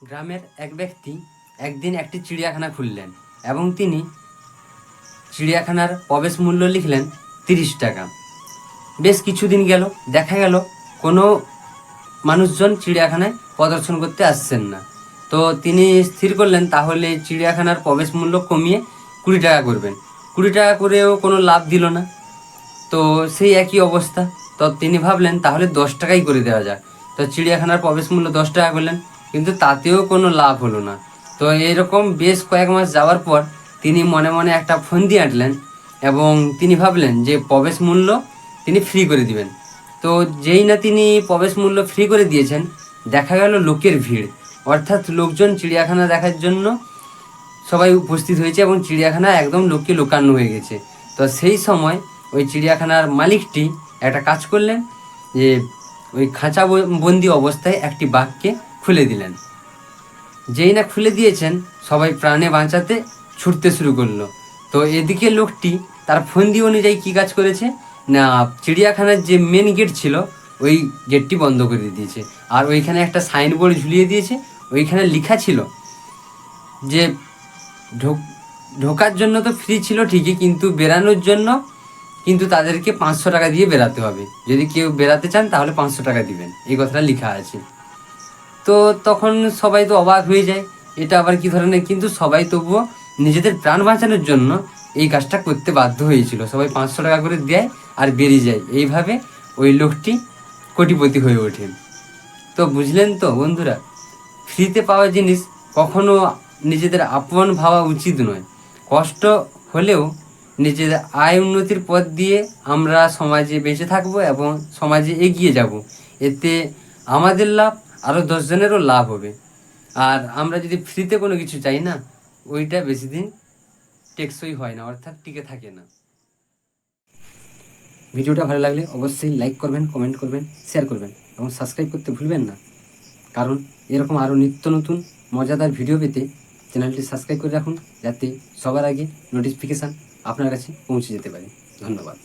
গ্রামের এক ব্যক্তি একদিন একটি চিড়িয়াখানা খুললেন এবং তিনি চিড়িয়াখানার প্রবেশ মূল্য লিখলেন 30 টাকা। বেশ কিছুদিন গেল, দেখা গেল কোনো মানুষজন চিড়িয়াখানায় প্রদর্শন করতে আসছেন না। তো তিনি স্থির করলেন তাহলে চিড়িয়াখানার প্রবেশ মূল্য কমিয়ে 20 টাকা করবেন। 20 টাকা করেও কোনো লাভ দিল না, তো সেই একই অবস্থা। তো তিনি ভাবলেন তাহলে 10 টাকাই করে দেওয়া যাক। তো চিড়িয়াখানার প্রবেশ মূল্য 10 টাকা করলেন, কিন্তু তাতেও কোনো লাভ হলো না। তো এরকম বেশ কয়েক মাস যাওয়ার পর তিনি মনে মনে একটা ফন্দি আঁটলেন এবং তিনি ভাবলেন যে প্রবেশ মূল্য তিনি ফ্রি করে দিবেন। তো যেই না তিনি প্রবেশ মূল্য ফ্রি করে দিয়েছেন, দেখা গেল লোকের ভিড়, অর্থাৎ লোকজন চিড়িয়াখানা দেখার জন্য সবাই উপস্থিত হয়েছে এবং চিড়িয়াখানা একদম লোকে লোকান্ন হয়ে গেছে। তো সেই সময় ওই চিড়িয়াখানার মালিকটি একটা কাজ করলেন যে ওই খাঁচা বন্দি অবস্থায় একটি বাঘকে খুলে দিলেন। যেই না খুলে দিয়েছেন, সবাই প্রাণে বাঁচাতে ছুটতে শুরু করলো। তো এদিকে লোকটি তার ফন্দি অনুযায়ী কী কাজ করেছে না, চিড়িয়াখানার যে মেন গেট ছিল ওই গেটটি বন্ধ করে দিয়েছে, আর ওইখানে একটা সাইনবোর্ড ঝুলিয়ে দিয়েছে। ওইখানে লেখা ছিল যে ঢোকার জন্য তো ফ্রি ছিল ঠিকই, কিন্তু বেরানোর জন্য কিন্তু তাদেরকে 500 টাকা দিয়ে বেরাতে হবে। যদি কেউ বেরাতে চান তাহলে 500 টাকা দিবেন, এই কথাটা লেখা আছে। তো তখন সবাই তো অবাক হয়ে যায়, এটা আবার কি ধরনের, কিন্তু সবাই তবুও নিজেদের প্রাণ বাঁচানোর জন্য এই কাজটা করতে বাধ্য হয়েছিল। সবাই 500 টাকা করে দেয় আর বেরিয়ে যায়। এইভাবে ওই লোকটি কোটিপতি হয়ে ওঠেন। তো বুঝলেন তো বন্ধুরা, ফ্রিতে পাওয়া জিনিস কখনো নিজেদের আপন ভাবা উচিত নয়। কষ্ট হলেও নিজেদের আয় উন্নতির পথ দিয়ে আমরা সমাজে বেঁচে থাকবো এবং সমাজে এগিয়ে যাব। এতে আমাদের লাভ, আরও 10 জনেরও লাভ হবে। আর আমরা যদি ফ্রিতে কোনো কিছু চাই না, ওইটা বেশি দিন টেকসই হয় না, অর্থাৎ টিকে থাকে না। ভিডিওটা ভালো লাগলে অবশ্যই লাইক করবেন, কমেন্ট করবেন, শেয়ার করবেন এবং সাবস্ক্রাইব করতে ভুলবেন না। কারণ এরকম আরও নিত্য নতুন মজাদার ভিডিও পেতে চ্যানেলটি সাবস্ক্রাইব করে রাখুন, যাতে সবার আগে নোটিফিকেশান আপনার কাছে পৌঁছে যেতে পারে। ধন্যবাদ।